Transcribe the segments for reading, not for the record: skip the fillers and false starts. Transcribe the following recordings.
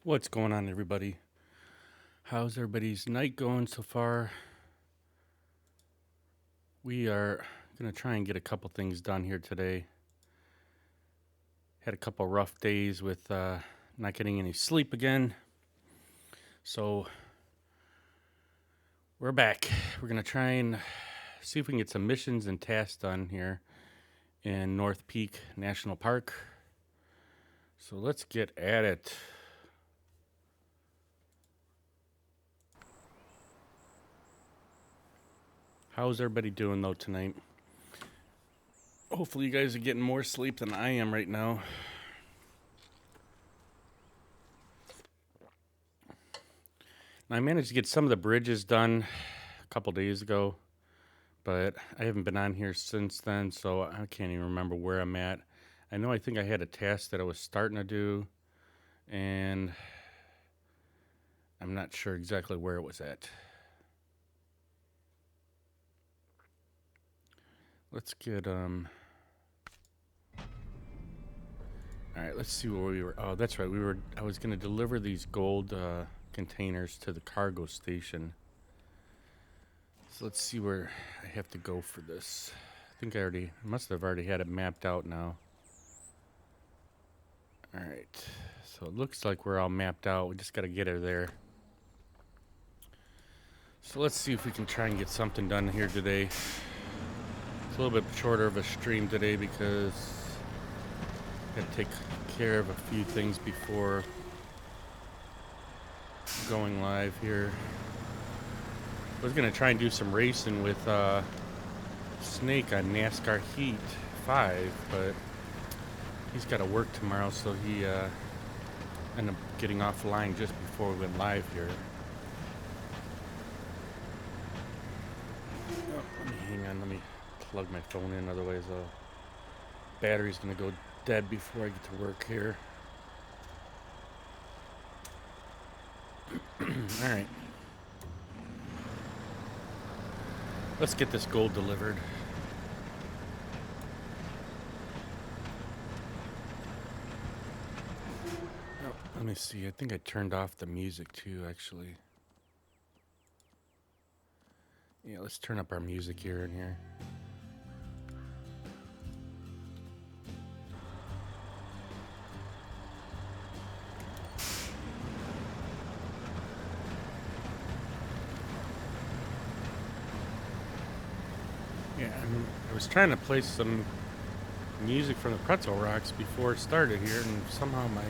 What's going on, everybody? How's everybody's night going so far? We are going to try and get a couple things done here today. Had a couple rough days with not getting any sleep again. So we're back. We're going to try and see if we can get some missions and tasks done here in North Peak National Park. So let's get at it. How's everybody doing, though, tonight? Hopefully you guys are getting more sleep than I am right now. I managed to get some of the bridges done a couple days ago, but I haven't been on here since then, so I can't even remember where I'm at. I think I had a task that I was starting to do, and I'm not sure exactly where it was at. Let's get, all right, let's see where we were. Oh, that's right. I was going to deliver these gold containers to the cargo station. So let's see where I have to go for this. I think I must have already had it mapped out now. All right, so it looks like we're all mapped out. We just got to get her there. So let's see if we can try and get something done here today. It's a little bit shorter of a stream today because I got to take care of a few things before going live here. I was going to try and do some racing with Snake on NASCAR Heat 5, but he's got to work tomorrow, so he ended up getting offline just before we went live here. Hang on, let me plug my phone in, otherwise the battery's gonna go dead before I get to work here. Alright. Let's get this gold delivered. Oh, let me see, I think I turned off the music too, actually. Yeah, let's turn up our music here and here. Yeah, I was trying to play some music from the Pretzel Rocks before it started here, and somehow my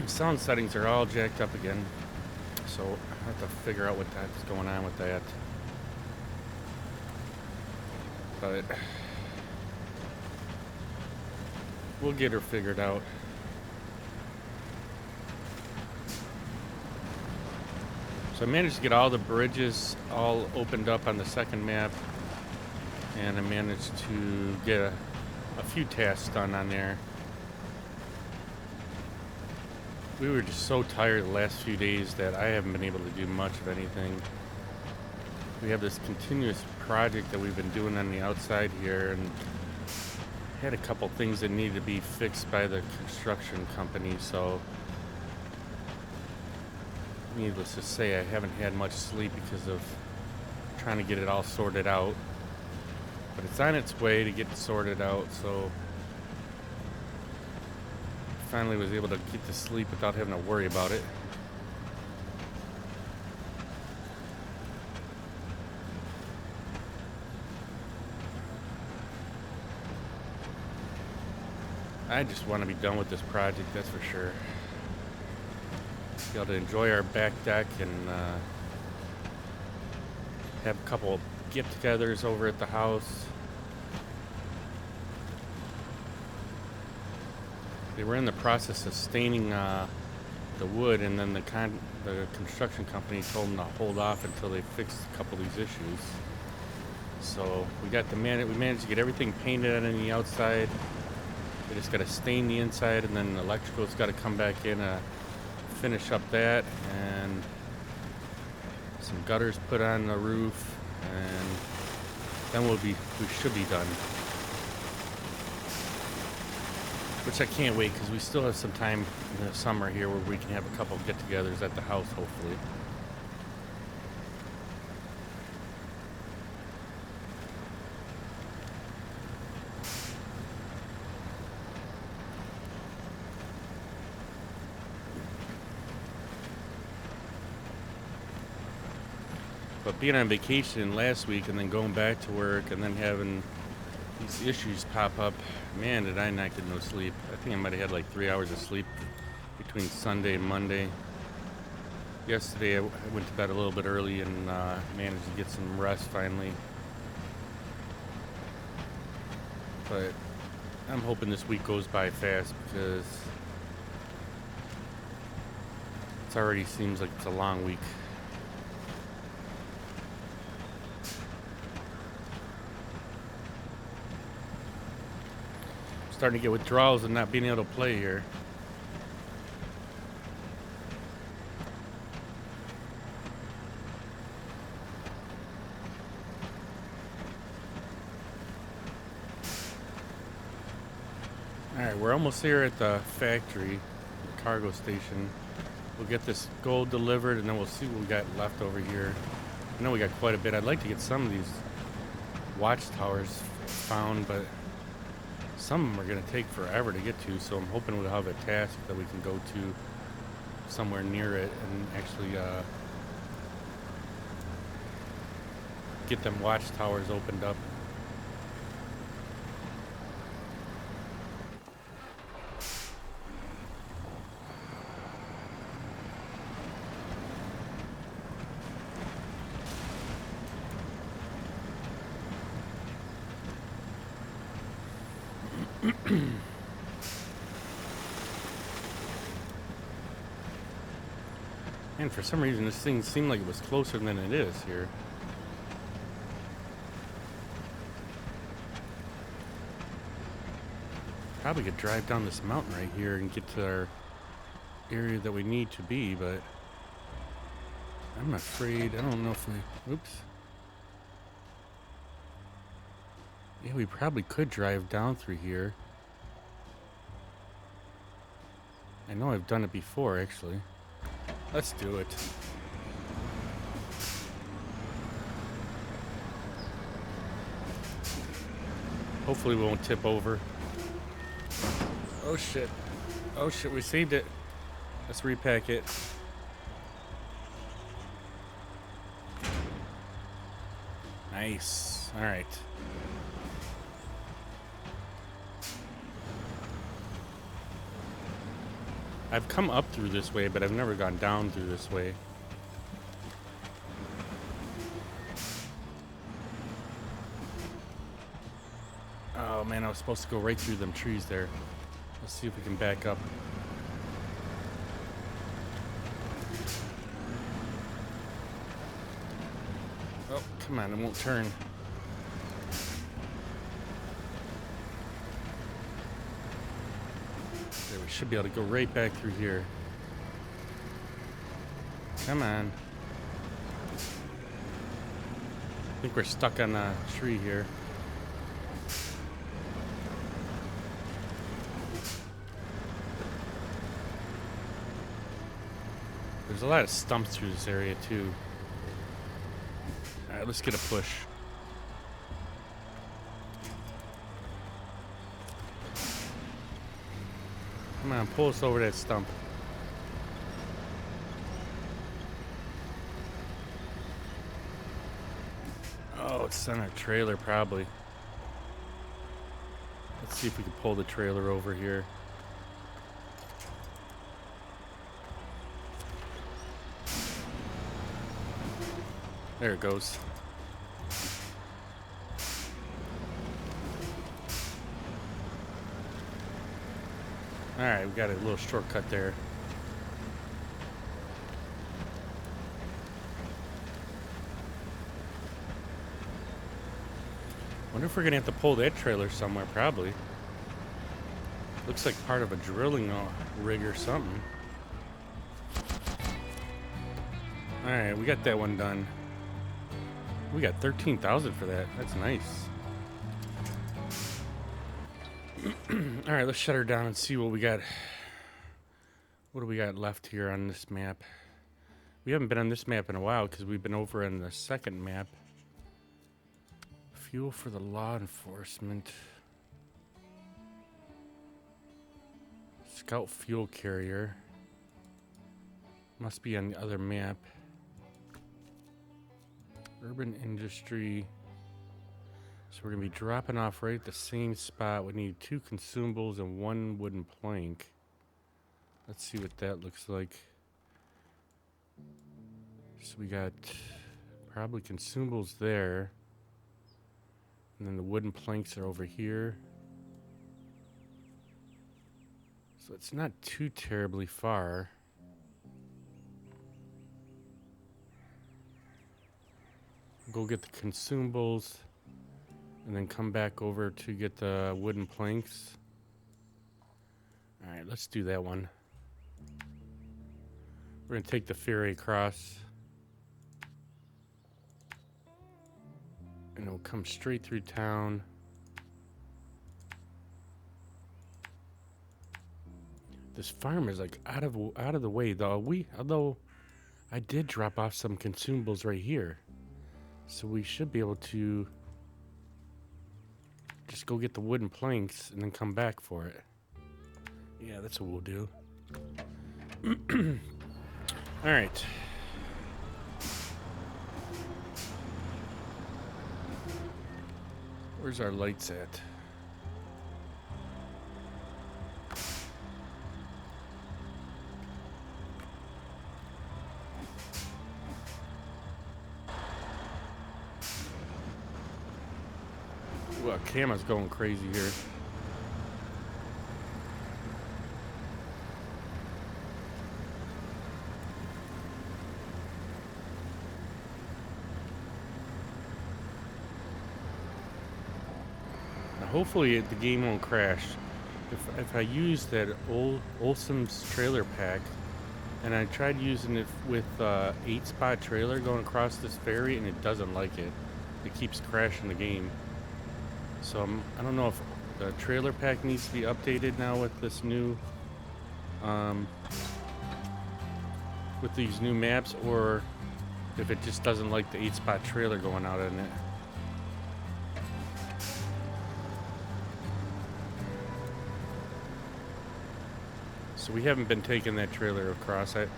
sound settings are all jacked up again. So I have to figure out what's going on with that. But we'll get her figured out. So I managed to get all the bridges all opened up on the second map, and I managed to get a few tasks done on there. We were just so tired the last few days that I haven't been able to do much of anything. We have this continuous project that we've been doing on the outside here, and had a couple things that needed to be fixed by the construction company, so needless to say, I haven't had much sleep because of trying to get it all sorted out. But it's on its way to get sorted out, so finally was able to get to sleep without having to worry about it. I just want to be done with this project, that's for sure. Be able to enjoy our back deck and have a couple get-togethers over at the house. They were in the process of staining the wood, and then the construction company told them to hold off until they fixed a couple of these issues. So we managed to get everything painted on the outside. They just got to stain the inside, and then the electrical's got to come back in, finish up that, and some gutters put on the roof, and then we should be done. which I can't wait because we still have some time in the summer here where we can have a couple get-togethers at the house, hopefully. But being on vacation last week and then going back to work and then having these issues pop up, man, did I not get no sleep. I think I might have had like 3 hours of sleep between Sunday and Monday. Yesterday I went to bed a little bit early and managed to get some rest finally. But I'm hoping this week goes by fast because it already seems like it's a long week. Starting to get withdrawals and not being able to play here. Alright, we're almost here at the factory, the cargo station. We'll get this gold delivered and then we'll see what we got left over here. I know we got quite a bit. I'd like to get some of these watchtowers found, but some of them are going to take forever to get to, so I'm hoping we'll have a task that we can go to somewhere near it and actually get them watchtowers opened up. And for some reason this thing seemed like it was closer than it is here. Probably could drive down this mountain right here and get to our area that we need to be, but I'm afraid, I don't know if we, oops. Yeah, we probably could drive down through here. I know I've done it before, actually. Let's do it. Hopefully we won't tip over. Oh shit. Oh shit, we saved it. Let's repack it. Nice. Alright. I've come up through this way, but I've never gone down through this way. Oh man, I was supposed to go right through them trees there. Let's see if we can back up. Oh, come on, it won't turn. There, we should be able to go right back through here. Come on. I think we're stuck on a tree here. There's a lot of stumps through this area too. Alright, let's get a push. Come on, pull us over that stump. Oh, it's on our trailer probably. Let's see if we can pull the trailer over here. There it goes. Alright, we got a little shortcut there. Wonder if we're gonna have to pull that trailer somewhere, probably. Looks like part of a drilling rig or something. Alright, we got that one done. We got 13,000 for that. That's nice. All right, let's shut her down and see what we got. What do we got left here on this map? We haven't been on this map in a while because we've been over on the second map. Fuel for the law enforcement. Scout fuel carrier. Must be on the other map. Urban industry. So we're going to be dropping off right at the same spot. We need 2 consumables and 1 wooden plank. Let's see what that looks like. So we got probably consumables there. And then the wooden planks are over here. So it's not too terribly far. Go get the consumables. And then come back over to get the wooden planks. Alright, let's do that one. We're going to take the ferry across. And it'll come straight through town. This farm is like out of the way though. Although I did drop off some consumables right here. So we should be able to just go get the wooden planks and then come back for it. Yeah, that's what we'll do. All right. Where's our lights at? Well, camera's going crazy here. Now, hopefully the game won't crash. If I use that old Olson's trailer pack, and I tried using it with 8-spot trailer going across this ferry, and it doesn't like it. It keeps crashing the game. So I don't know if the trailer pack needs to be updated now with this new, with these new maps, or if it just doesn't like the 8-spot trailer going out in it. So we haven't been taking that trailer across. A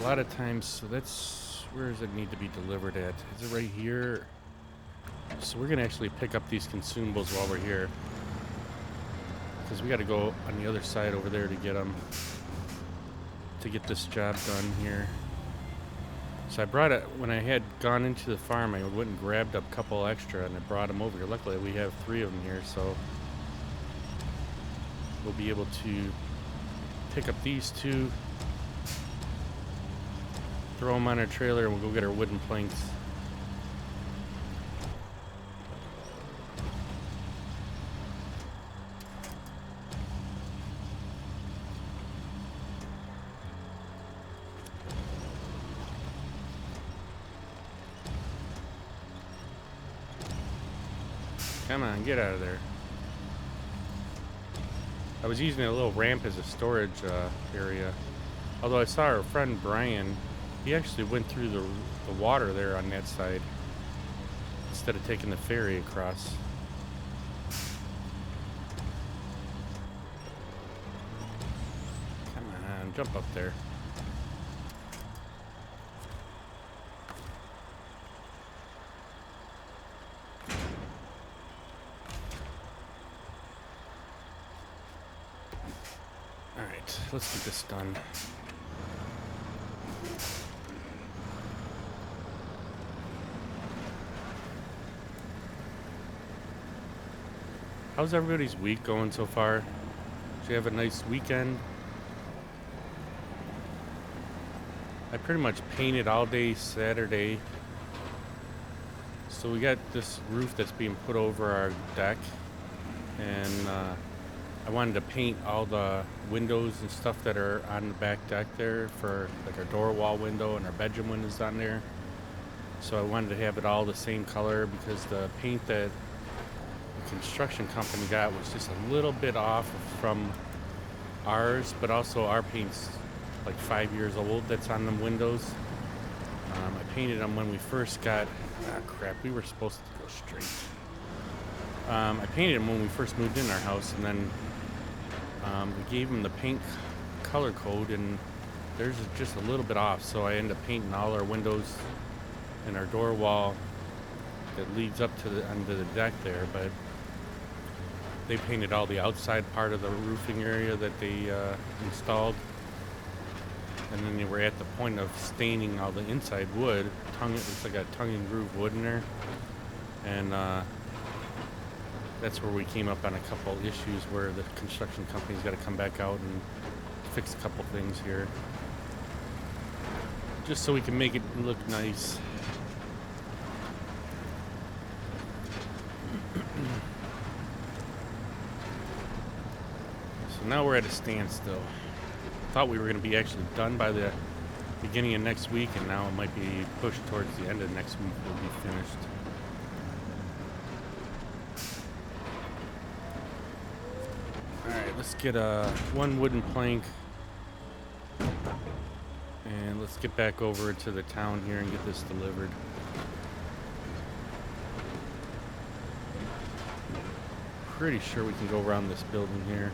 lot of times, so that's, where does it need to be delivered at? Is it right here? So we're going to actually pick up these consumables while we're here. Because we got to go on the other side over there to get them. To get this job done here. So I brought it, when I had gone into the farm, I went and grabbed up a couple extra and I brought them over here. Luckily we have 3 of them here, so we'll be able to pick up these 2, throw them on our trailer, and we'll go get our wooden planks. Come on, get out of there. I was using a little ramp as a storage area. Although I saw our friend Brian, he actually went through the water there on that side instead of taking the ferry across. Come on, jump up there. Alright, let's get this done. How's everybody's week going so far? Did you have a nice weekend? I pretty much painted all day Saturday. So we got this roof that's being put over our deck. And I wanted to paint all the windows and stuff that are on the back deck there, for like our door wall window and our bedroom windows on there. So I wanted to have it all the same color because the paint that construction company got was just a little bit off from ours, but also our paint's like 5 years old that's on them windows. I painted them when we first got, crap, we were supposed to go straight. I painted them when we first moved in our house, and then we gave them the paint color code, and theirs is just a little bit off, so I ended up painting all our windows and our door wall that leads up to the under the deck there, but they painted all the outside part of the roofing area that they installed, and then they were at the point of staining all the inside wood. It's like a tongue and groove wood in there, and that's where we came up on a couple issues where the construction company's got to come back out and fix a couple things here, just so we can make it look nice. So now we're at a standstill. Thought we were going to be actually done by the beginning of next week, and now it might be pushed towards the end of next week. We'll be finished. Alright, let's get one wooden plank, and let's get back over to the town here and get this delivered. Pretty sure we can go around this building here.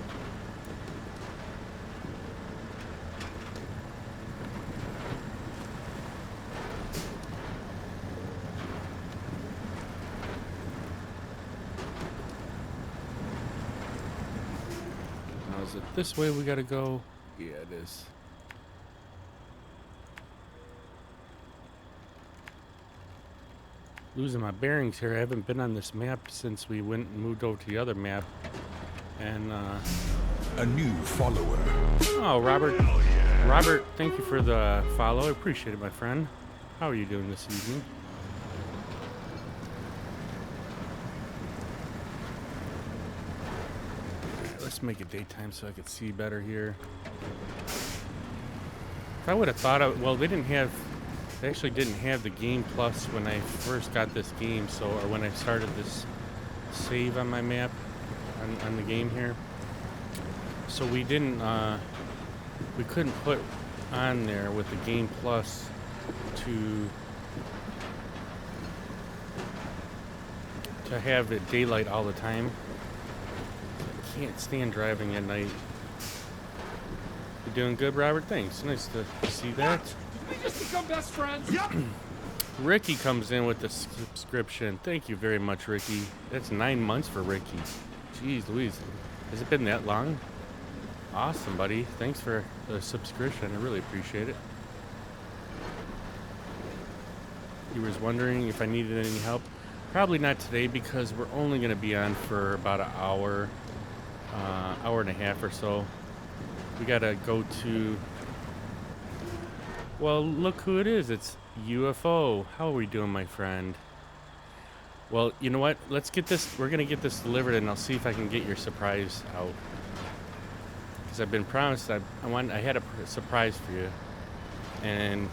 Now, is it this way we gotta go? Yeah, it is. Losing my bearings here. I haven't been on this map since we went and moved over to the other map. And a new follower. Oh, Robert. Yeah. Robert, thank you for the follow. I appreciate it, my friend. How are you doing this evening? Right, let's make it daytime so I could see better here. If I would have thought of, well, they actually didn't have the Game Plus when I first got this game, or when I started this save on my map, on the game here. So we couldn't put on there with the Game Plus to have it daylight all the time. I can't stand driving at night. You doing good, Robert? Thanks. Nice to see that. We just become best friends. Yep. Ricky comes in with the subscription. Thank you very much, Ricky. That's 9 months for Ricky. Jeez Louise. Has it been that long? Awesome, buddy. Thanks for the subscription. I really appreciate it. You was wondering if I needed any help. Probably not today, because we're only going to be on for about an hour and a half or so. We got to go to... Well, look who it is. It's UFO. How are we doing, my friend? Well, you know what? Let's get this. We're going to get this delivered, and I'll see if I can get your surprise out. Because I've been promised. I had a surprise for you. And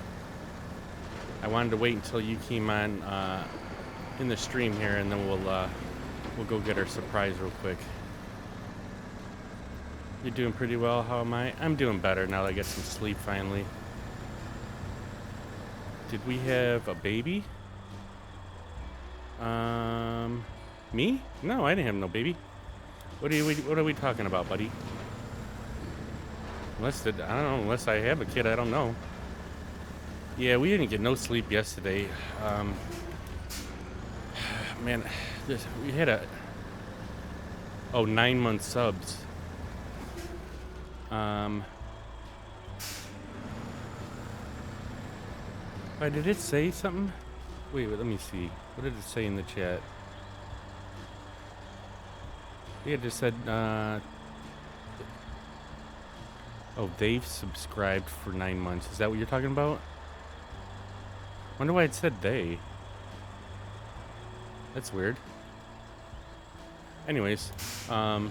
I wanted to wait until you came on in the stream here, and then we'll go get our surprise real quick. You're doing pretty well. How am I? I'm doing better now that I get some sleep finally. Did we have a baby? Me? No, I didn't have no baby. What are we talking about, buddy? I don't know. Unless I have a kid, I don't know. Yeah, we didn't get no sleep yesterday. Man, we had 9-month subs. Wait, did it say something? Wait, let me see. What did it say in the chat? Yeah, it just said, they've subscribed for 9 months. Is that what you're talking about? Wonder why it said they. That's weird. Anyways, yeah,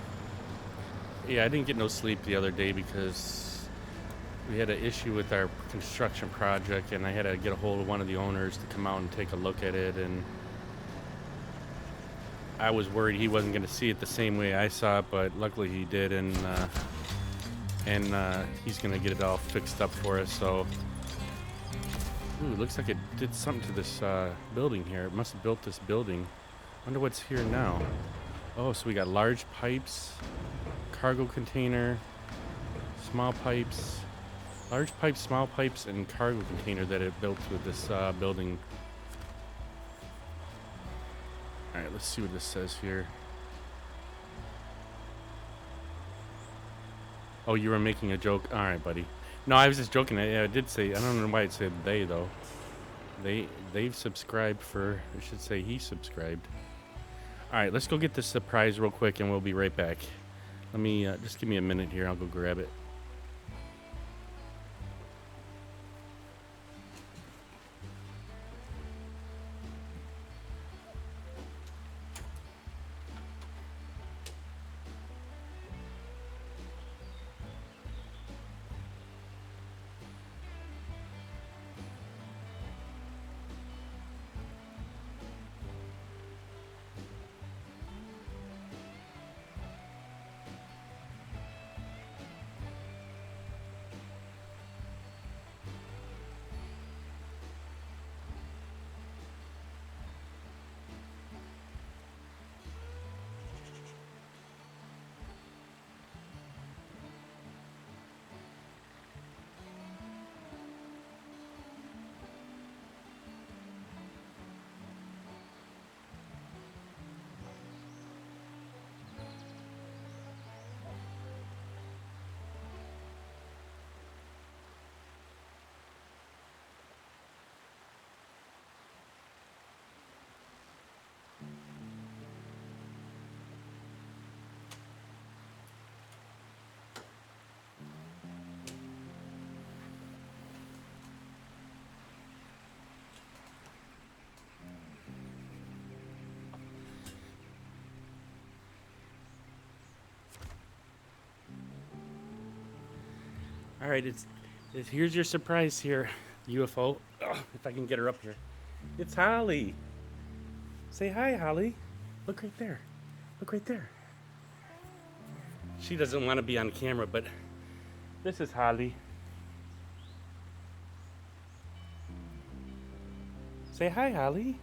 I didn't get no sleep the other day because we had an issue with our construction project, and I had to get a hold of one of the owners to come out and take a look at it, and I was worried he wasn't going to see it the same way I saw it, but luckily he did, and he's going to get it all fixed up for us. So, ooh, looks like it did something to this building here. It must have built this building. Wonder what's here now. Oh, so we got large pipes, cargo container, small pipes, large pipes, small pipes, and cargo container that it built with this building. All right, let's see what this says here. Oh, you were making a joke. All right, buddy. No, I was just joking. I did say, I don't know why it said they, though. They've subscribed for, I should say he subscribed. All right, let's go get this surprise real quick, and we'll be right back. Let me, just give me a minute here. I'll go grab it. All right, here's your surprise here, UFO. Ugh, if I can get her up here. It's Holly. Say hi, Holly. Look right there. Look right there. She doesn't want to be on camera, but this is Holly. Say hi, Holly.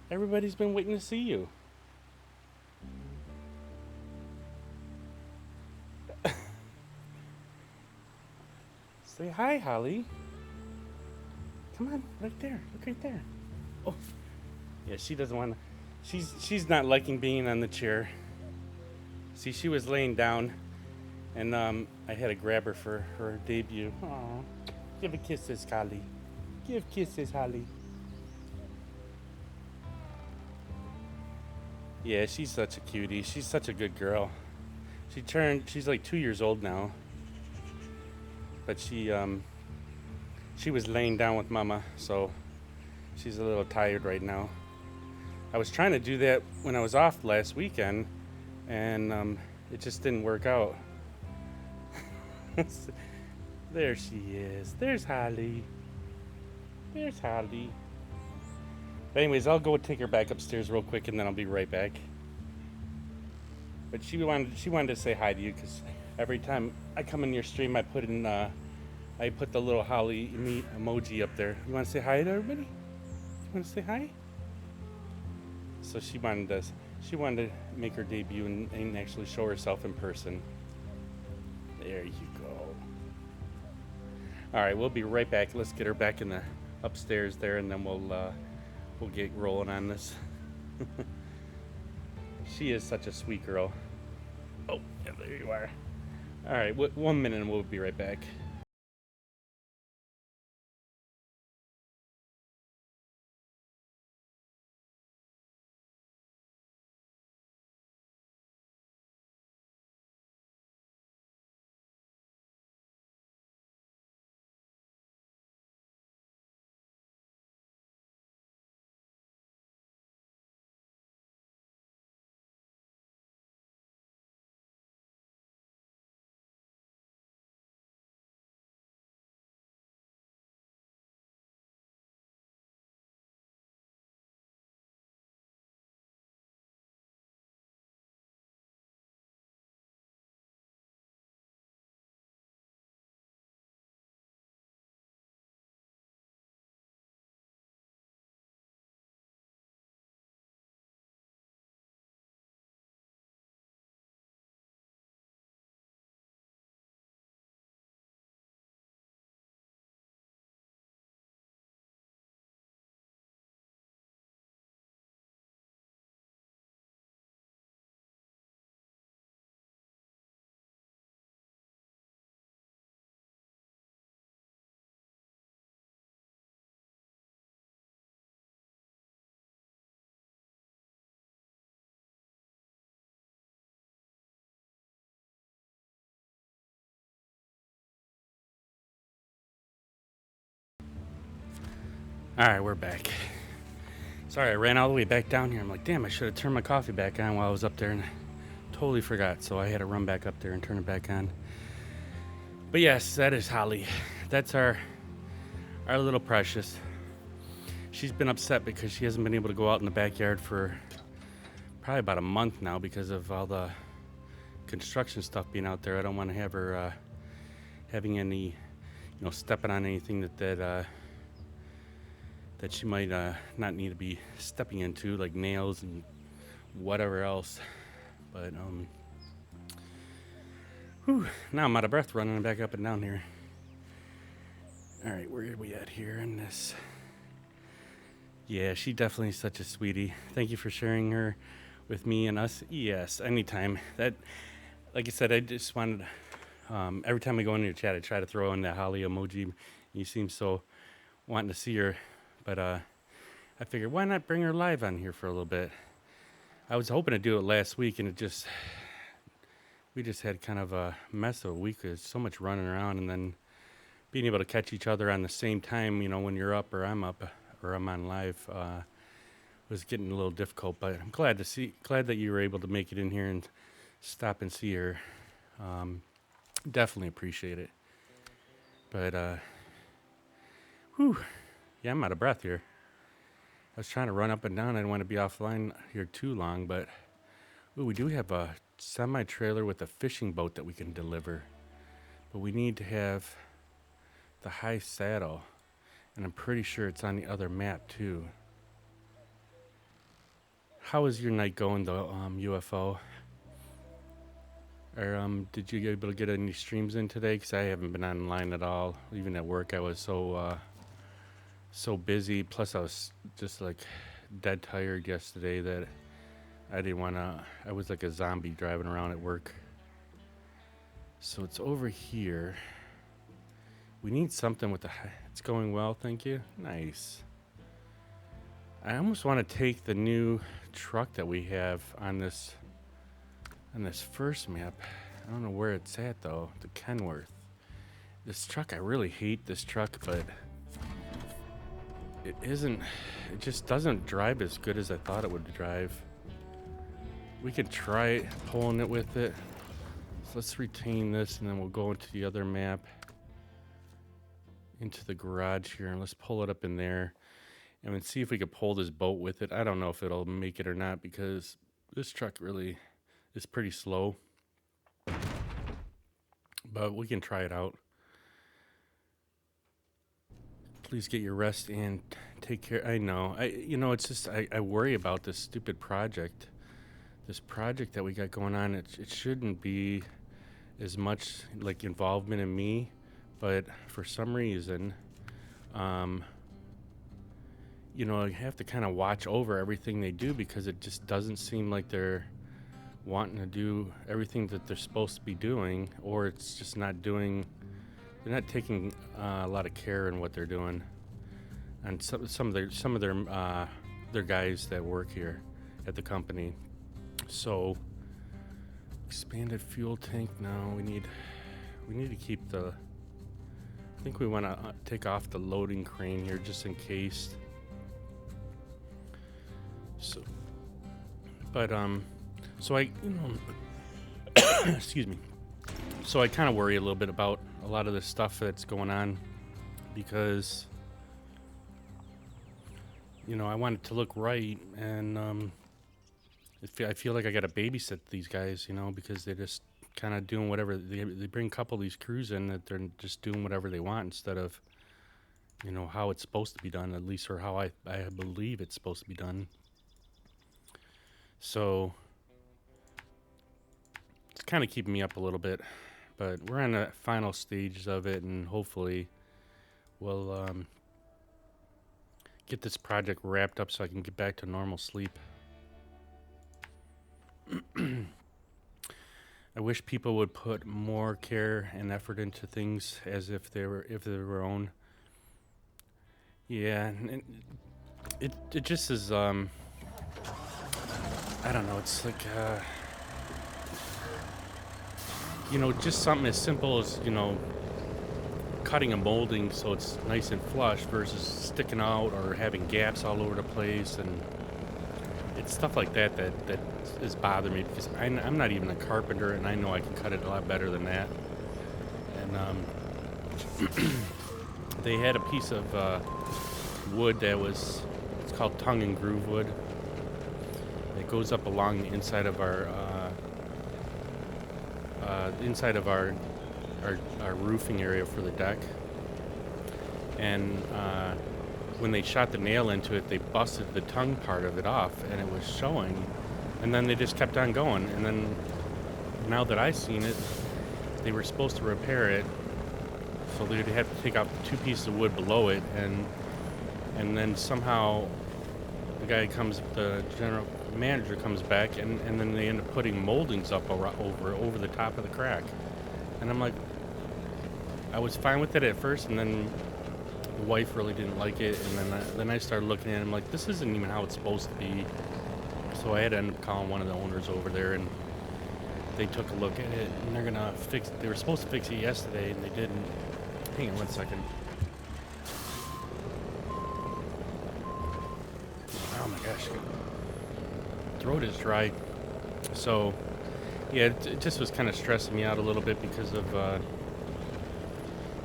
Everybody's been waiting to see you. Say hi, Holly. Come on, right there. Look right there. Oh, yeah. She doesn't want to. She's not liking being on the chair. See, she was laying down, and I had to grab her for her debut. Aw, give a kisses, Holly. Give kisses, Holly. Yeah, she's such a cutie. She's such a good girl. She's like 2 years old now. But she was laying down with Mama, so she's a little tired right now. I was trying to do that when I was off last weekend, and it just didn't work out. There she is. There's Holly. There's Holly. But anyways, I'll go take her back upstairs real quick, and then I'll be right back. But she wanted to say hi to you, because every time I come in your stream, I put the little Holly emoji up there. You want to say hi to everybody? You want to say hi? So she wanted to make her debut and actually show herself in person. There you go. All right, we'll be right back. Let's get her back in the upstairs there, and then we'll get rolling on this. She is such a sweet girl. Oh, yeah, there you are. All right, 1 minute and we'll be right back. Alright, we're back. Sorry, I ran all the way back down here. I'm like, damn, I should have turned my coffee back on while I was up there, and I totally forgot. So I had to run back up there and turn it back on. But yes, that is Holly. That's our little precious. She's been upset because she hasn't been able to go out in the backyard for probably about a month now because of all the construction stuff being out there. I don't want to have her having any, stepping on anything that she might not need to be stepping into, like nails and whatever else. But now I'm out of breath running back up and down here. All right, where are we at here in this? Yeah, she definitely is such a sweetie. Thank you for sharing her with me and us. Yes, anytime. That, like I said, I just wanted, every time I go into your chat, I try to throw in the Holly emoji. You seem so wanting to see her. But I figured, why not bring her live on here for a little bit? I was hoping to do it last week, and we just had kind of a mess of a week. There's so much running around, and then being able to catch each other on the same time, when you're up or I'm up or I'm on live, was getting a little difficult. But I'm glad that you were able to make it in here and stop and see her. Definitely appreciate it. But yeah, I'm out of breath here. I was trying to run up and down. I didn't want to be offline here too long, but we do have a semi-trailer with a fishing boat that we can deliver. But we need to have the high saddle, and I'm pretty sure it's on the other map too. How is your night going though, UFO? Or did you get able to get any streams in today? Because I haven't been online at all. Even at work, I was so busy. Plus, I was just like dead tired yesterday that I didn't want to. I was like a zombie driving around at work. So it's over here. We need something with the. It's going well, thank you. Nice. I almost want to take the new truck that we have on this first map. I don't know where it's at though. The Kenworth. This truck, I really hate this truck, but it just doesn't drive as good as I thought it would drive. We could try pulling it with it. So let's retain this, and then we'll go into the other map, into the garage here, and let's pull it up in there and then see if we could pull this boat with it. I don't know if it'll make it or not because this truck really is pretty slow, but we can try it out. Please get your rest and take care. I know. It's just I worry about this stupid project. This project that we got going on, it shouldn't be as much like involvement in me, but for some reason, I have to kind of watch over everything they do because it just doesn't seem like they're wanting to do everything that they're supposed to be doing, or it's just not doing. They're not taking a lot of care in what they're doing, and some of their guys that work here at the company. So expanded fuel tank. No, we need to keep the. I think we want to take off the loading crane here just in case. So, but so I excuse me. So I kind of worry a little bit about a lot of this stuff that's going on because, I want it to look right, and I feel like I got to babysit these guys, because they're just kind of doing whatever. They bring a couple of these crews in that they're just doing whatever they want instead of, how it's supposed to be done, at least, or how I believe it's supposed to be done. So it's kind of keeping me up a little bit. But we're in the final stages of it, and hopefully we'll get this project wrapped up so I can get back to normal sleep. I wish people would put more care and effort into things as if they were their own. Yeah, and it just is. I don't know. It's like. Just something as simple as, cutting a molding so it's nice and flush versus sticking out or having gaps all over the place, and it's stuff like that that is bothering me because I'm not even a carpenter, and I know I can cut it a lot better than that. And they had a piece of wood that it's called tongue and groove wood. It goes up along the inside of our roofing area for the deck. And when they shot the nail into it, they busted the tongue part of it off, and it was showing. And then they just kept on going. And then now that I seen it, they were supposed to repair it, so they'd have to take out 2 pieces of wood below it, and then somehow the general manager comes back, and then they end up putting moldings up over the top of the crack. And I'm like, I was fine with it at first, and then the wife really didn't like it, and then I started looking at it, and I'm like, this isn't even how it's supposed to be. So I had to end up calling one of the owners over there, and they took a look at it, and they were supposed to fix it yesterday, and they didn't. Hang on one second. Oh my gosh. Throat is dry. So, yeah, it just was kind of stressing me out a little bit because of,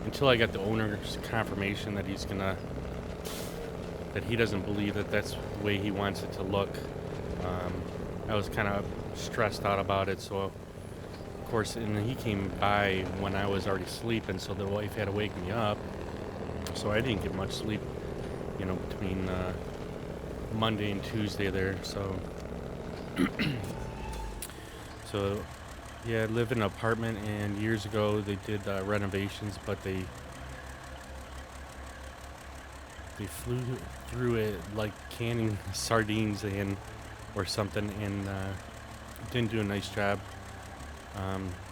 until I got the owner's confirmation that that he doesn't believe that that's the way he wants it to look. I was kind of stressed out about it, so of course, and he came by when I was already sleeping, so the wife had to wake me up. So I didn't get much sleep, between Monday and Tuesday there. So, yeah, I live in an apartment, and years ago they did renovations, but they flew through it like canning sardines or something, and didn't do a nice job.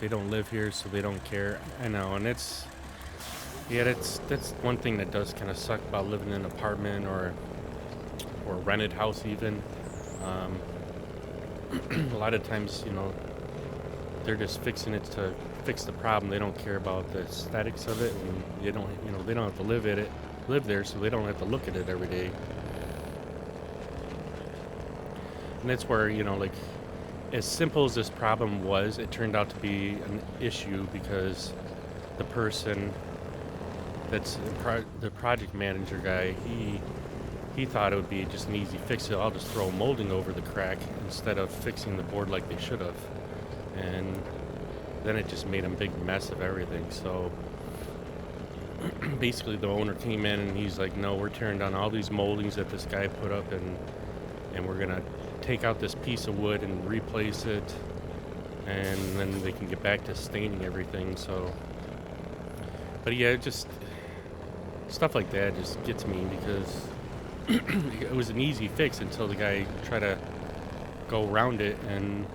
They don't live here, so they don't care. I know, and that's one thing that does kind of suck about living in an apartment or a rented house even. A lot of times, they're just fixing it to fix the problem. They don't care about the aesthetics of it, and they don't have to live there, so they don't have to look at it every day. And that's where, like, as simple as this problem was, it turned out to be an issue because the person that's the project manager guy, he thought it would be just an easy fix. I'll just throw molding over the crack instead of fixing the board like they should have. And then it just made a big mess of everything. So basically the owner came in and he's like, no, we're tearing down all these moldings that this guy put up, and we're gonna take out this piece of wood and replace it, and then they can get back to staining everything. So, but yeah, just stuff like that just gets me because it was an easy fix until the guy tried to go around it and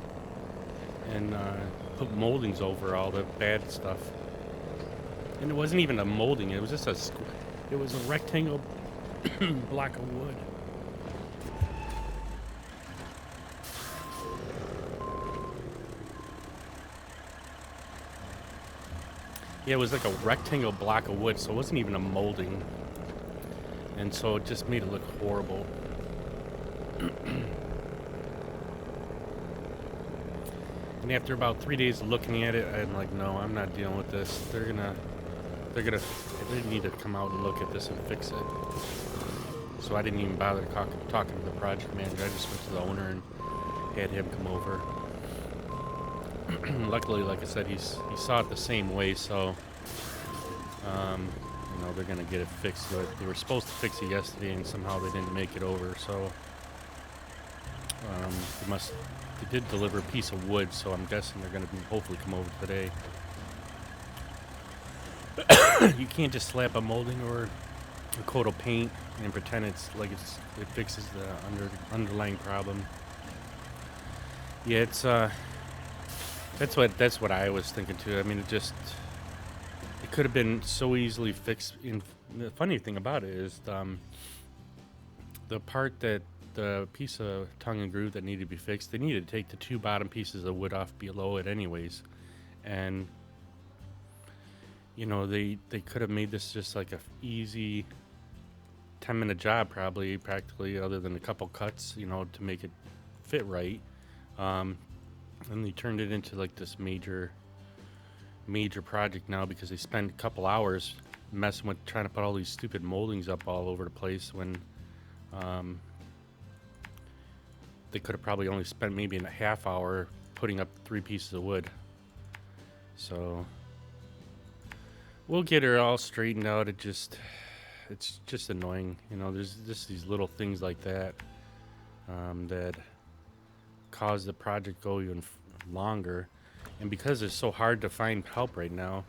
put moldings over all the bad stuff. And it wasn't even a molding; it was just it was a rectangle block of wood. Yeah, it was like a rectangle block of wood, so it wasn't even a molding. And so it just made it look horrible. And after about 3 days of looking at it, I'm like, no, I'm not dealing with this. They need to come out and look at this and fix it. So I didn't even bother talking to the project manager. I just went to the owner and had him come over. Luckily, like I said, he saw it the same way, so they're gonna get it fixed. They were supposed to fix it yesterday, and somehow they didn't make it over. So they did deliver a piece of wood, so I'm guessing they're gonna hopefully come over today. You can't just slap a molding or a coat of paint and pretend it fixes the underlying problem. Yeah, it's that's what I was thinking too. I mean, it could have been so easily fixed. The funny thing about it is the part that the piece of tongue and groove that needed to be fixed, they needed to take the 2 bottom pieces of wood off below it anyways, and You know, they could have made this just like a easy 10-minute job, probably practically, other than a couple cuts, you know, to make it fit right. Um, and they turned it into like this major project now because they spent a couple hours messing with trying to put all these stupid moldings up all over the place when um, they could have probably only spent maybe a half hour putting up 3 pieces of wood. So we'll get her all straightened out. It's just annoying, you know. There's just these little things like that that cause the project go even longer, and because it's so hard to find help right now,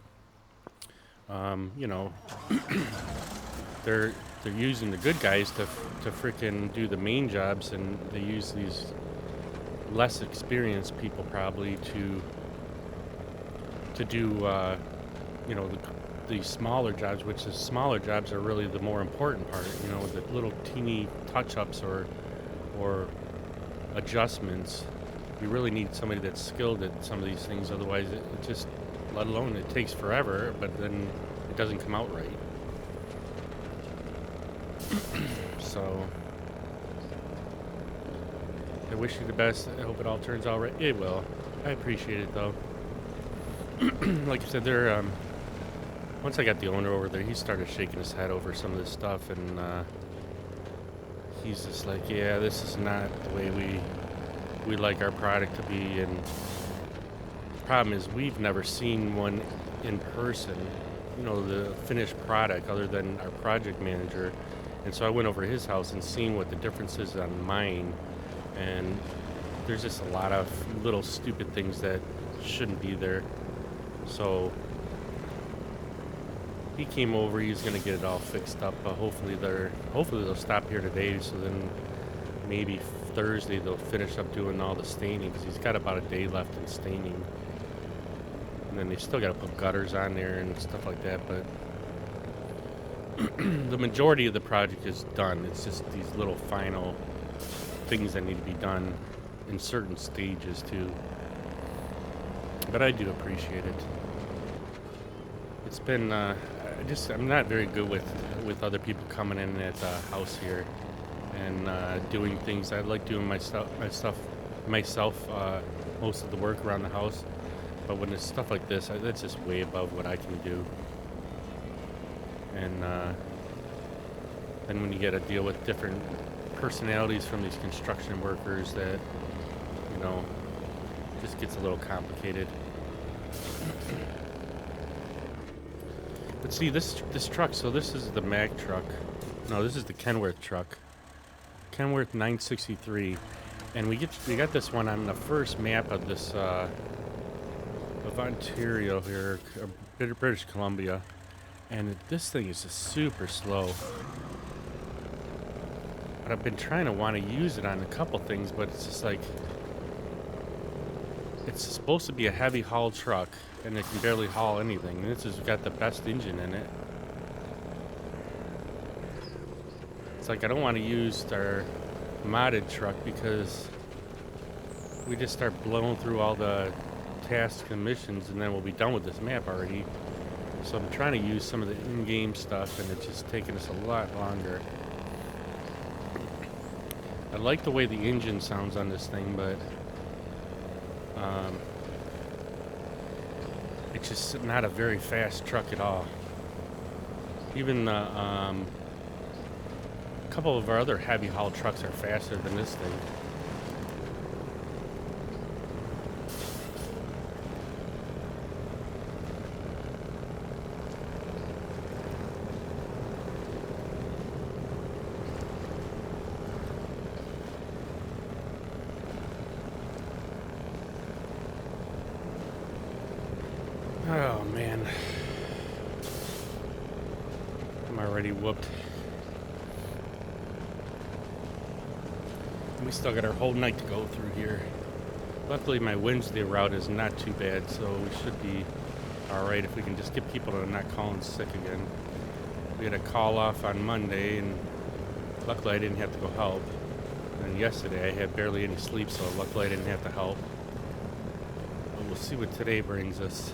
you know, they're using the good guys to freaking do the main jobs, and they use these less experienced people probably to do you know, the smaller jobs, which the smaller jobs are really the more important part, you know, the little teeny touch-ups or adjustments. We really need somebody that's skilled at some of these things, otherwise it just, let alone it takes forever, but then it doesn't come out right. So I wish you the best. I hope it all turns out right. It will. I appreciate it though. Like you said, they're once I got the owner over there, he started shaking his head over some of this stuff, and he's just like, yeah, this is not the way we like our product to be. And the problem is we've never seen one in person, you know, the finished product, other than our project manager. And so I went over to his house and seen what the difference is on mine, and there's just a lot of little stupid things that shouldn't be there. So he came over. He's gonna get it all fixed up. Hopefully they'll stop here today. So then maybe Thursday they'll finish up doing all the staining, because he's got about a day left in staining. And then they still got to put gutters on there and stuff like that. But the majority of the project is done. It's just these little final things that need to be done in certain stages too. But I do appreciate it. It's been I'm not very good with other people coming in at the house here and doing things. I like doing myself most of the work around the house. But when it's stuff like this, that's just way above what I can do. And then when you get to deal with different personalities from these construction workers, that, you know, just gets a little complicated. But see, this truck, so this is the Mag truck. No, this is the Kenworth truck. Kenworth 963. And we got this one on the first map of this of Ontario here, British Columbia. And this thing is just super slow. But I've been trying to want to use it on a couple things, but it's just like, it's supposed to be a heavy haul truck, and it can barely haul anything. And this has got the best engine in it. It's like I don't want to use our modded truck because we just start blowing through all the tasks and missions, and then we'll be done with this map already. So I'm trying to use some of the in-game stuff, and it's just taking us a lot longer. I like the way the engine sounds on this thing, but it's just not a very fast truck at all. Even a couple of our other heavy haul trucks are faster than this thing. Oh man, I'm already whooped. We still got our whole night to go through here. Luckily my Wednesday route is not too bad, so we should be alright if we can just get people to not call in sick again. We had a call off on Monday, and luckily I didn't have to go help. And yesterday I had barely any sleep, so luckily I didn't have to help. But we'll see what today brings us.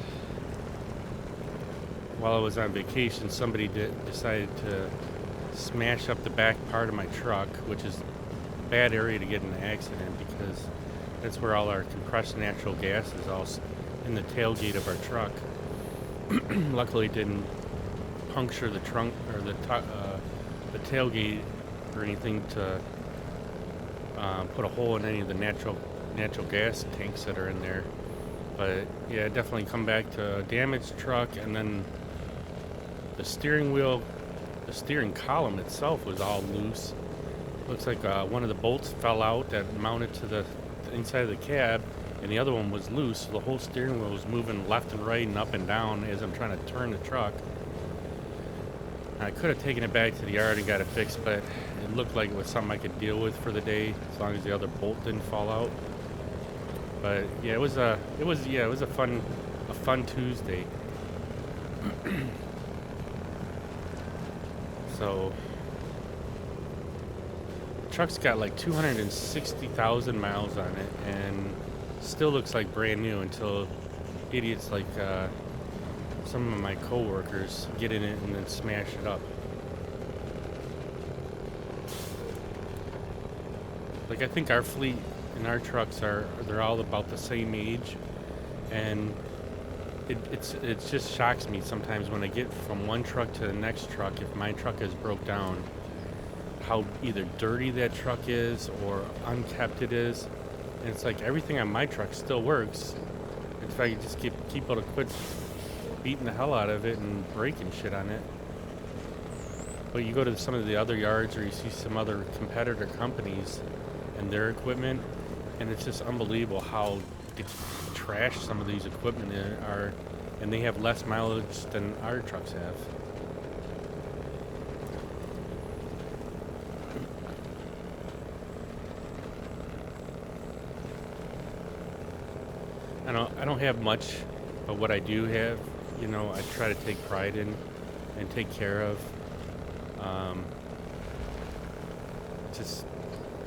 while I was on vacation, somebody decided to smash up the back part of my truck, which is a bad area to get in an accident because that's where all our compressed natural gas is, all in the tailgate of our truck. Luckily, it didn't puncture the trunk or the tailgate or anything to put a hole in any of the natural gas tanks that are in there. But yeah, definitely come back to a damaged truck, and then the steering column itself was all loose. Looks like one of the bolts fell out that mounted to the inside of the cab, and the other one was loose, so the whole steering wheel was moving left and right and up and down as I'm trying to turn the truck. I could have taken it back to the yard and got it fixed, but it looked like it was something I could deal with for the day, as long as the other bolt didn't fall out. But yeah, it was a fun Tuesday. So the truck's got like 260,000 miles on it, and still looks like brand new until idiots like some of my coworkers get in it and then smash it up. Like, I think our fleet and our trucks they're all about the same age, and it just shocks me sometimes when I get from one truck to the next truck, if my truck is broke down, how either dirty that truck is or unkept it is. And it's like everything on my truck still works. If I could just keep people to quit beating the hell out of it and breaking shit on it. But you go to some of the other yards, or you see some other competitor companies and their equipment, and it's just unbelievable how trash some of these equipment are, and they have less mileage than our trucks have. I don't have much, but what I do have, I try to take pride in and take care of.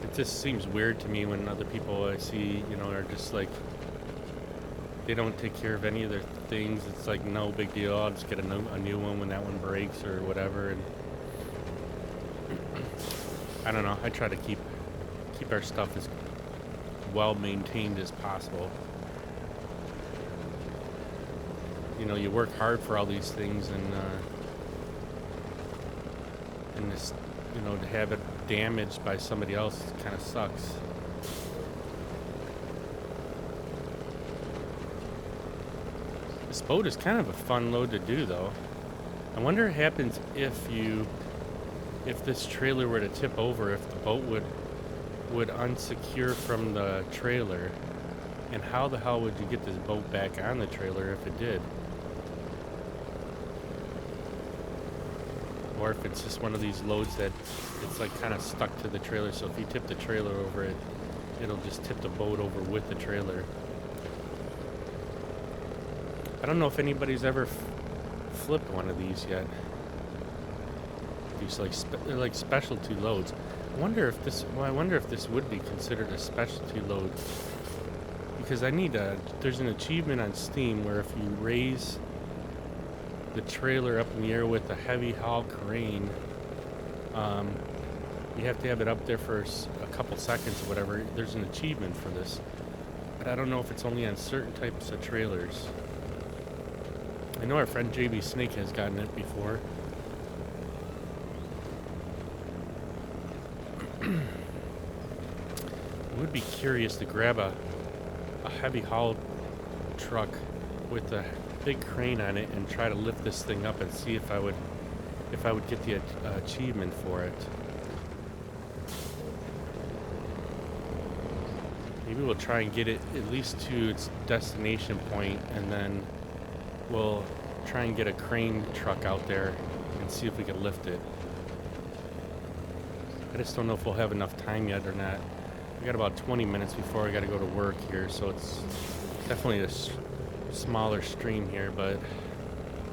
It just seems weird to me when other people I see, are just like, they don't take care of any of their things. It's like, no big deal. I'll just get a new one when that one breaks or whatever. And I don't know. I try to keep our stuff as well maintained as possible. You work hard for all these things, and this, to have it damaged by somebody else kind of sucks. This boat is kind of a fun load to do, though. I wonder what happens if this trailer were to tip over, if the boat would unsecure from the trailer, and how the hell would you get this boat back on the trailer if it did? Or if it's just one of these loads that it's like kind of stuck to the trailer, so if you tip the trailer over, it'll just tip the boat over with the trailer. I don't know if anybody's ever flipped one of these yet. These they're like specialty loads. I wonder if this would be considered a specialty load, because there's an achievement on Steam where if you raise the trailer up in the air with a heavy haul crane, you have to have it up there for a couple seconds or whatever. There's an achievement for this, but I don't know if it's only on certain types of trailers. I know our friend JB Snake has gotten it before. I would be curious to grab a heavy haul truck with a big crane on it and try to lift this thing up and see if I would get the achievement for it. Maybe we'll try and get it at least to its destination point, and then we'll try and get a crane truck out there and see if we can lift it. I just don't know if we'll have enough time yet or not. We got about 20 minutes before I got to go to work here, so it's definitely a smaller stream here, but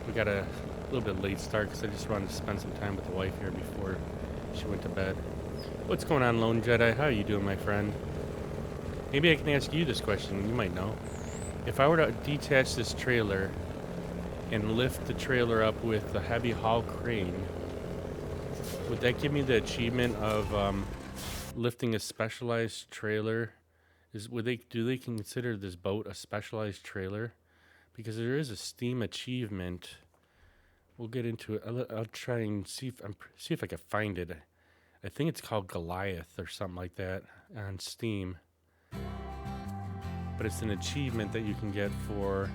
we got a little bit late start because I just wanted to spend some time with the wife here before she went to bed. What's going on, Lone Jedi? How are you doing, my friend? Maybe I can ask you this question. You might know. If I were to detach this trailer and lift the trailer up with a heavy haul crane, would that give me the achievement of lifting a specialized trailer? Do they consider this boat a specialized trailer? Because there is a Steam achievement. We'll get into it. I'll try and see if I can find it. I think it's called Goliath or something like that on Steam. But it's an achievement that you can get for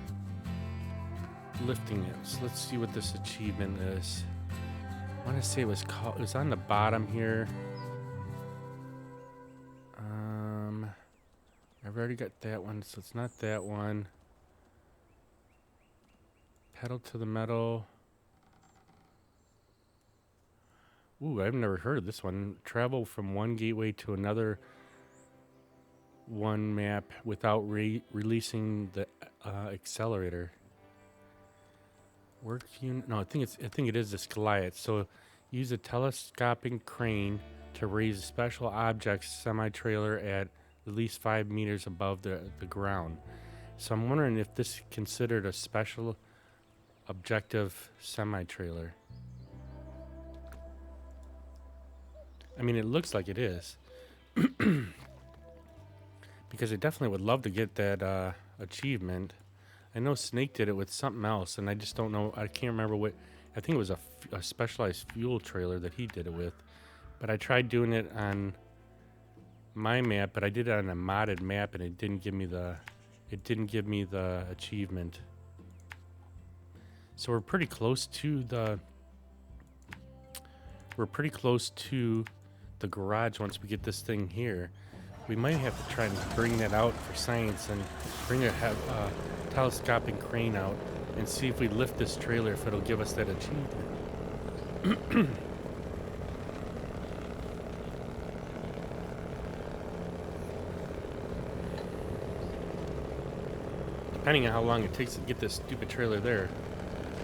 lifting it. So let's see what this achievement is. I want to say it was on the bottom here. I've already got that one, so it's not that one. Pedal to the metal. Ooh, I've never heard of this one. Travel from one gateway to another one map without releasing the accelerator. Work unit? No, I think it is this Goliath. So use a telescopic crane to raise a special objects semi-trailer at least 5 meters above the ground. So I'm wondering if this is considered a special objective semi-trailer. I mean, it looks like it is. Because I definitely would love to get that achievement. I know Snake did it with something else, and I just don't know. I can't remember what. I think it was a specialized fuel trailer that he did it with. But I tried doing it on my map, but I did it on a modded map, and it didn't give me the achievement. So we're pretty close to the garage once we get this thing here. We might have to try and bring that out for science and bring a telescopic crane out and see if we lift this trailer, if it'll give us that achievement. Depending on how long it takes to get this stupid trailer there.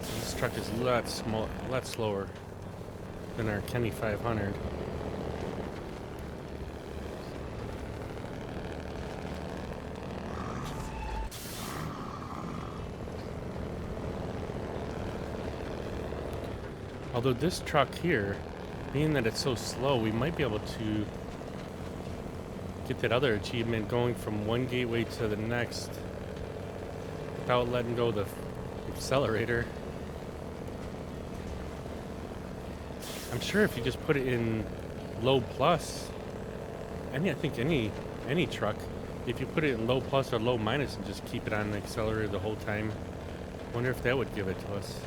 This truck is a lot slower than our Kenny 500. Although this truck here, being that it's so slow, we might be able to get that other achievement going from one gateway to the next without letting go of the accelerator. I'm sure if you just put it in low plus, I think any truck, if you put it in low plus or low minus and just keep it on the accelerator the whole time, wonder if that would give it to us.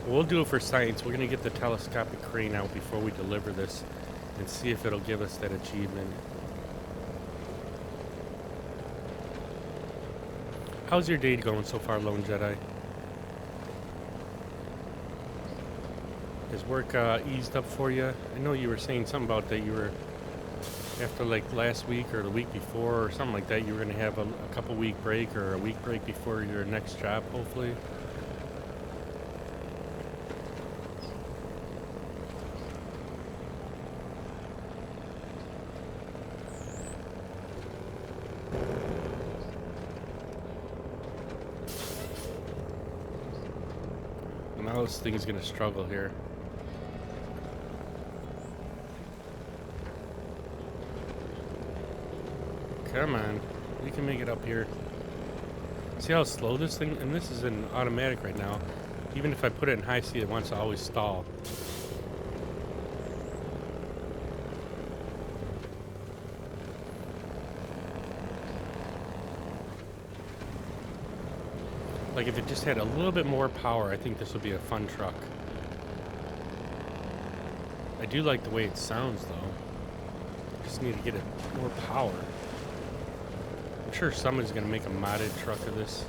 We'll do it for science. We're going to get the telescopic crane out before we deliver this and see if it'll give us that achievement. How's your day going so far, Lone Jedi? Has work eased up for you? I know you were saying something about that you were, after like last week or the week before or something like that, you were going to have a couple week break or a week break before your next job, hopefully. Now this thing is going to struggle here. Come on. We can make it up here. See how slow this thing... And this is in automatic right now. Even if I put it in high speed, it wants to always stall. Like if it just had a little bit more power, I think this would be a fun truck. I do like the way it sounds though. Just need to get it more power. I'm sure somebody's gonna make a modded truck of this.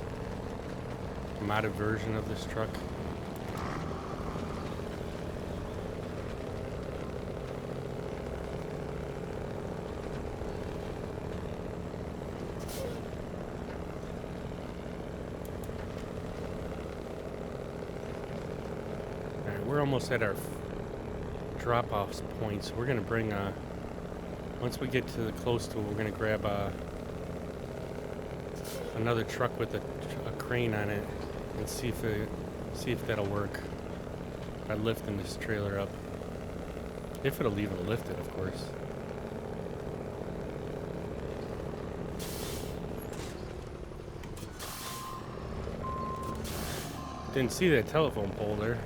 A modded version of this truck. We're almost at our drop-off points. We're gonna bring once we get to the close to it, we're gonna grab another truck with a crane on it and see if that'll work by lifting this trailer up. If it'll even lift it, of course. Didn't see that telephone pole there.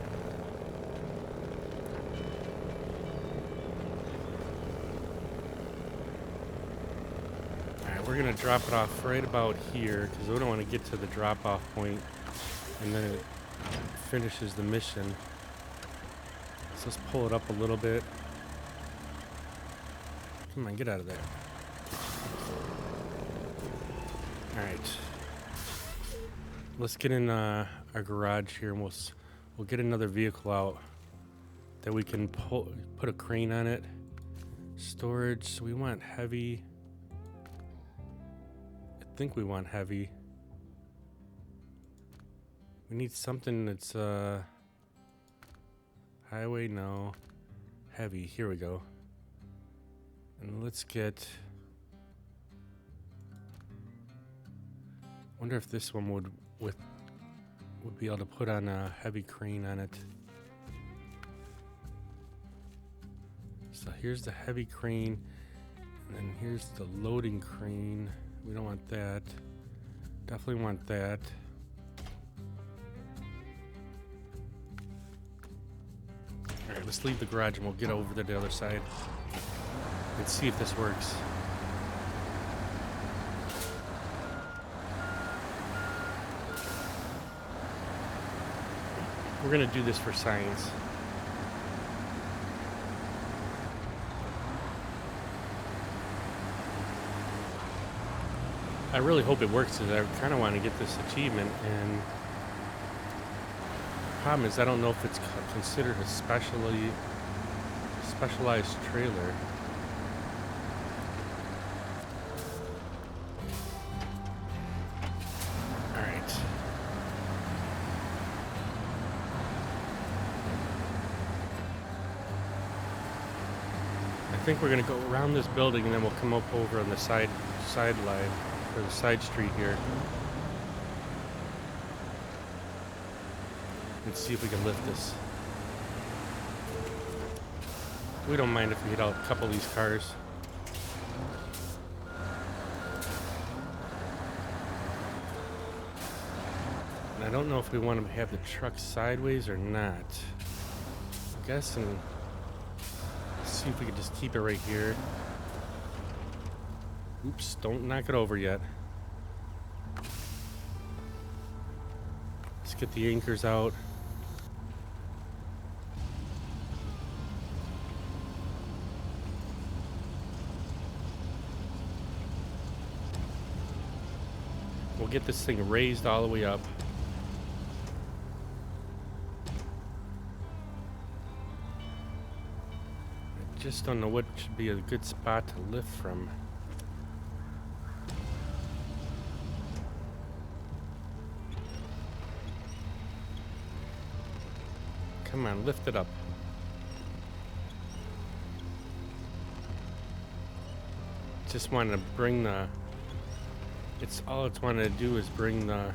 Alright, we're gonna drop it off right about here because we don't want to get to the drop-off point and then it finishes the mission. So let's pull it up a little bit. Come on, get out of there. Alright. Let's get in our garage here and we'll get another vehicle out that we can put a crane on it. Storage, so we want heavy. I think we want heavy. We need something that's highway, no. Heavy, here we go. And let's get, wonder if this one would be able to put on a heavy crane on it. So here's the heavy crane, and then here's the loading crane. We don't want that. Definitely want that. Alright, let's leave the garage and we'll get over to the other side. Let's see if this works. We're gonna do this for science. I really hope it works because I kind of want to get this achievement, and the problem is I don't know if it's considered a specialized trailer. I think we're gonna go around this building and then we'll come up over on the side line or the side street here. Let's see if we can lift this. We don't mind if we hit out a couple of these cars. And I don't know if we want to have the truck sideways or not. I'm guessing. See if we can just keep it right here. Oops, don't knock it over yet. Let's get the anchors out. We'll get this thing raised all the way up. Just don't know what should be a good spot to lift from. Come on, lift it up. Just wanted to bring the, it's all it's wanted to do is bring the,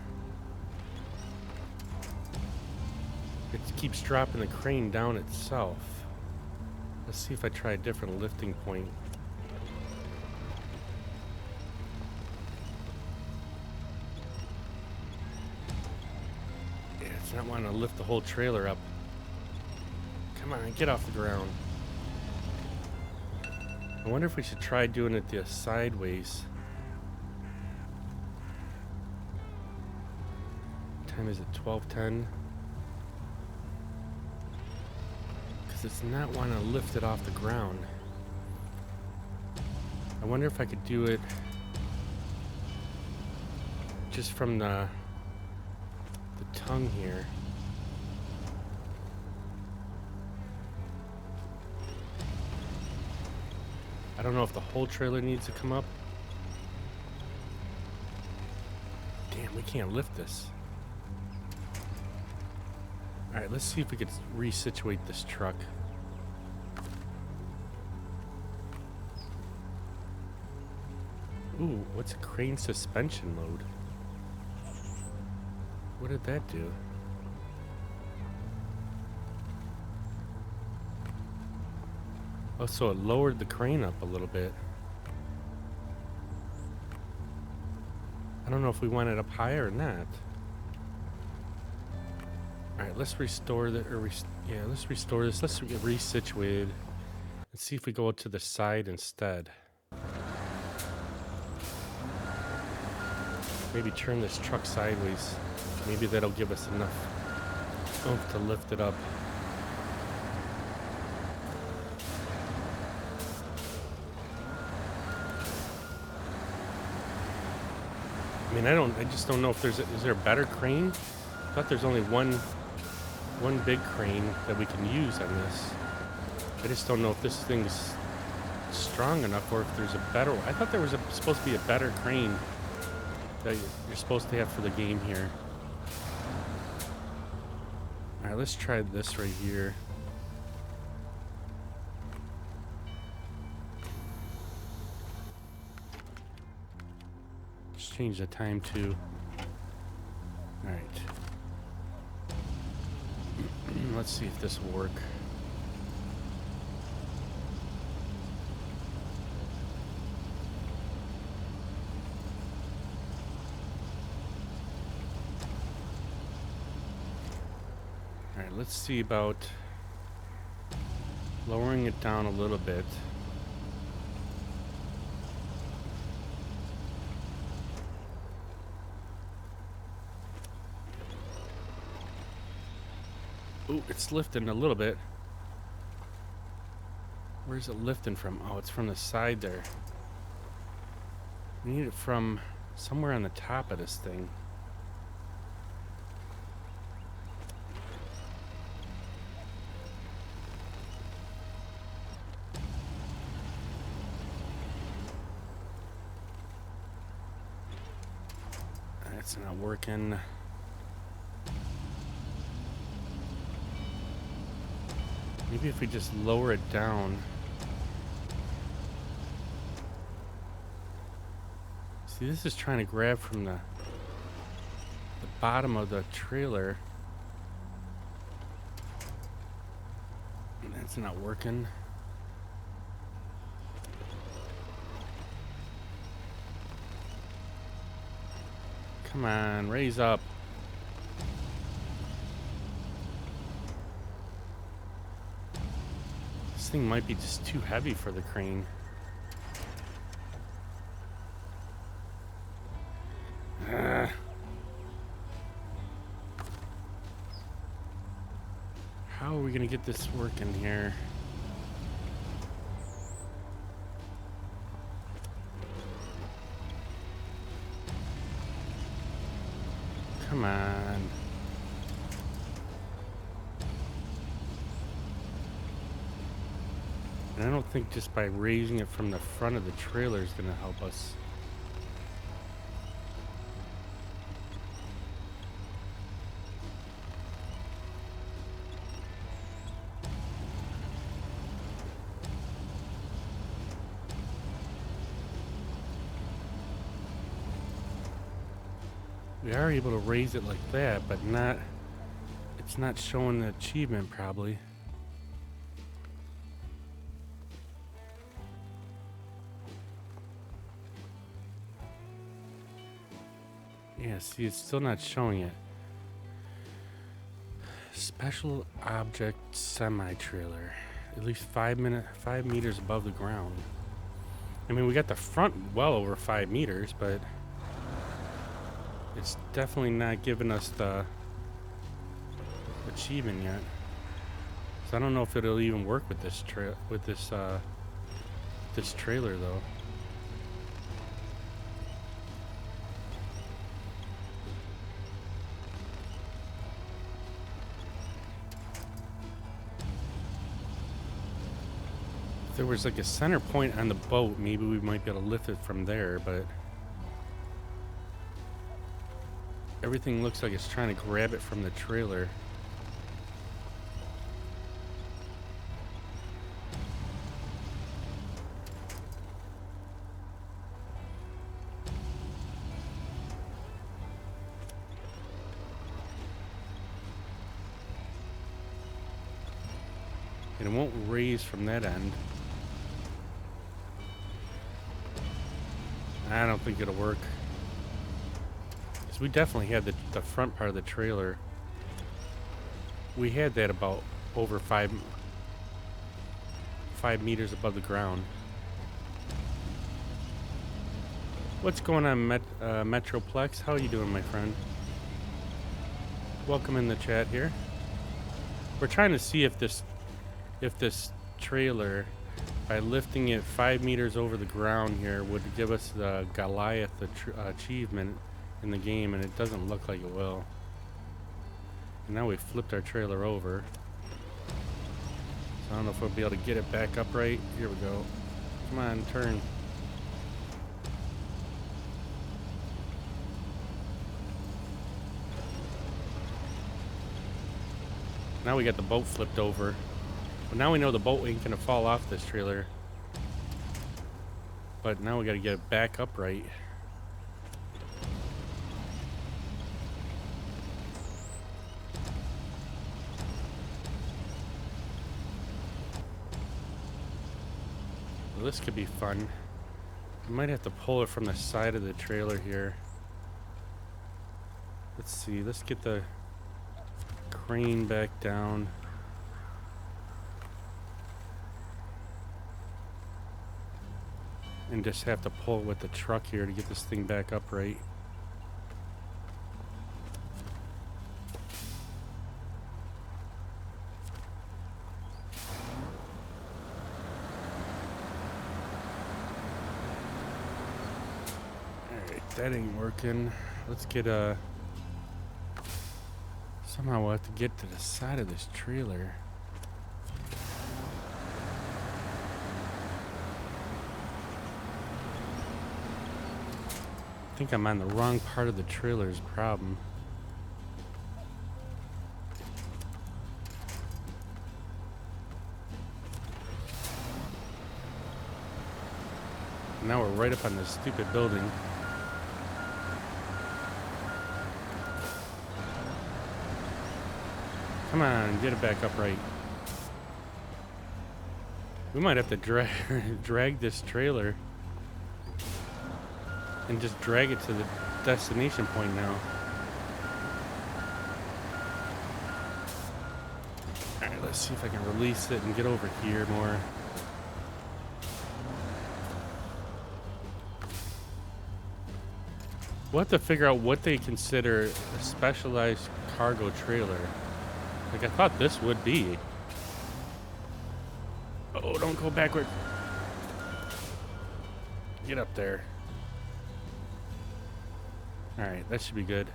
it keeps dropping the crane down itself. Let's see if I try a different lifting point. Yeah, it's not wanting to lift the whole trailer up. Come on, get off the ground. I wonder if we should try doing it the sideways. What time is it? 12:10. It's not want to lift it off the ground. I wonder if I could do it just from the tongue here. I don't know if the whole trailer needs to come up. Damn, we can't lift this. Alright, let's see if we could resituate this truck. Ooh, what's a crane suspension load? What did that do? Oh, so it lowered the crane up a little bit. I don't know if we want it up higher or not. Alright, let's restore the, yeah, let's restore this. Let's get resituated and see if we go to the side instead. Maybe turn this truck sideways. Maybe that'll give us enough oomph to lift it up. I mean, I just don't know if is there a better crane? I thought there's only one big crane that we can use on this. I just don't know if this thing's strong enough or if there's a better one. I thought there was supposed to be a better crane that you're supposed to have for the game here. Alright, let's try this right here. Let's change the time to... Alright. Let's see if this will work. Alright, let's see about lowering it down a little bit. Ooh, it's lifting a little bit. Where's it lifting from? Oh, it's from the side there. We need it from somewhere on the top of this thing. That's not working. Maybe if we just lower it down. See, this is trying to grab from the bottom of the trailer. That's not working. Come on, raise up. This thing might be just too heavy for the crane. How are we gonna get this working here? Come on. And I don't think just by raising it from the front of the trailer is going to help us. We are able to raise it like that, but it's not showing the achievement probably. Yeah, see, it's still not showing it. Special object semi-trailer. At least 5 meters above the ground. I mean, we got the front well over 5 meters, but it's definitely not giving us the achievement yet. So I don't know if it'll even work with this this trailer though. If there was like a center point on the boat, maybe we might be able to lift it from there, but everything looks like it's trying to grab it from the trailer. And it won't raise from that end. I don't think it'll work. Because we definitely had the front part of the trailer. We had that about over 5 meters above the ground. What's going on, Metroplex? How are you doing, my friend? Welcome in the chat here. We're trying to see if this trailer, by lifting it 5 meters over the ground here, would give us the Goliath achievement in the game, and it doesn't look like it will. And now we flipped our trailer over. So I don't know if we'll be able to get it back upright. Here we go. Come on, turn. Now we got the boat flipped over. But now we know the boat ain't gonna fall off this trailer. But now we gotta get it back upright. Well, this could be fun. We might have to pull it from the side of the trailer here. Let's see, let's get the crane back down. And just have to pull with the truck here to get this thing back upright. Alright, that ain't working. Let's get a... Somehow we'll have to get to the side of this trailer. I think I'm on the wrong part of the trailer's problem. Now we're right up on this stupid building. Come on, get it back upright. We might have to drag this trailer and just drag it to the destination point now. Alright, let's see if I can release it and get over here more. We'll have to figure out what they consider a specialized cargo trailer. Like, I thought this would be. Oh, don't go backward. Get up there. Alright, that should be good.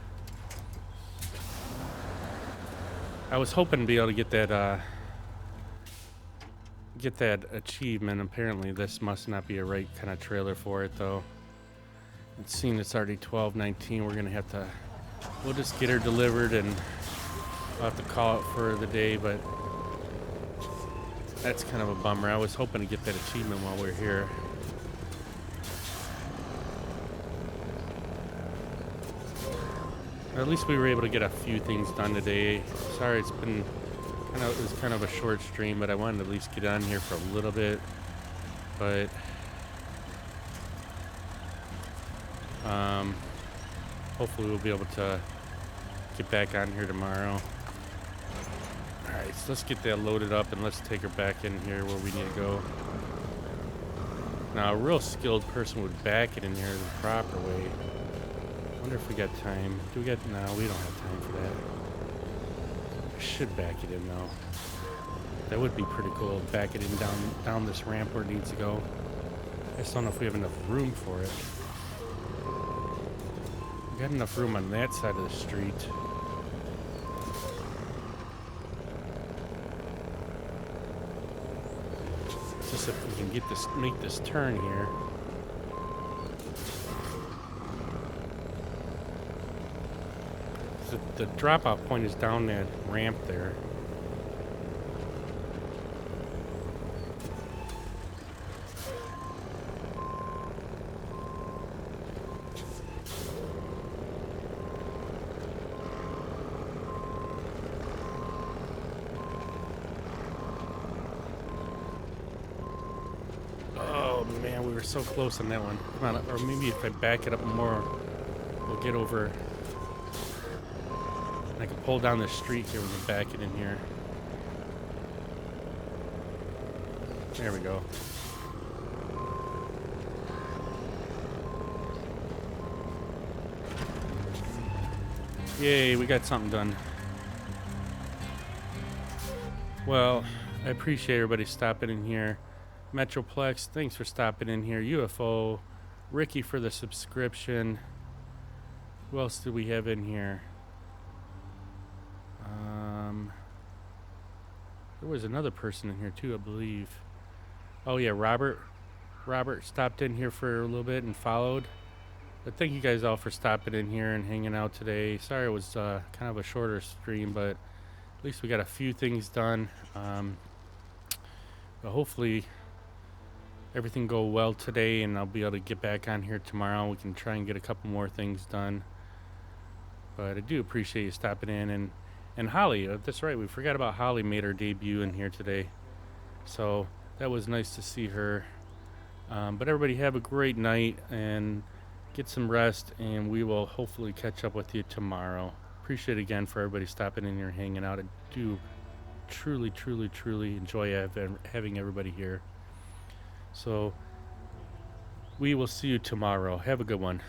I was hoping to be able to get that achievement. Apparently this must not be a right kind of trailer for it, though. It's seeing it's already 12:19. We're gonna have to... We'll just get her delivered and I'll have to call it for the day, but that's kind of a bummer. I was hoping to get that achievement while we're here. Or at least we were able to get a few things done today. Sorry, it was kind of a short stream, but I wanted to at least get on here for a little bit. But hopefully we'll be able to get back on here tomorrow. Alright, so let's get that loaded up and let's take her back in here where we need to go. Now, a real skilled person would back it in here the proper way. I wonder if we got time. Do we got... No, we don't have time for that. I should back it in, though. That would be pretty cool. Back it in down this ramp where it needs to go. I just don't know if we have enough room for it. We got enough room on that side of the street. Just if we can get this, make this turn here. The drop-off point is down that ramp there. Man, we were so close on that one. Come on, or maybe if I back it up more, we'll get over. I can pull down the street here when we back it in here. There we go. Yay, we got something done. Well, I appreciate everybody stopping in here. Metroplex, thanks for stopping in here. UFO, Ricky for the subscription. Who else do we have in here? There was another person in here too, I believe. Oh yeah, Robert. Robert stopped in here for a little bit and followed. But thank you guys all for stopping in here and hanging out today. Sorry it was kind of a shorter stream, but at least we got a few things done. But hopefully everything go well today, and I'll be able to get back on here tomorrow. We can try and get a couple more things done. But I do appreciate you stopping in. And Holly, that's right, we forgot about Holly, made her debut in here today. So that was nice to see her. But everybody have a great night and get some rest, and we will hopefully catch up with you tomorrow. Appreciate it again for everybody stopping in here and hanging out. I do truly enjoy having everybody here. So we will see you tomorrow. Have a good one.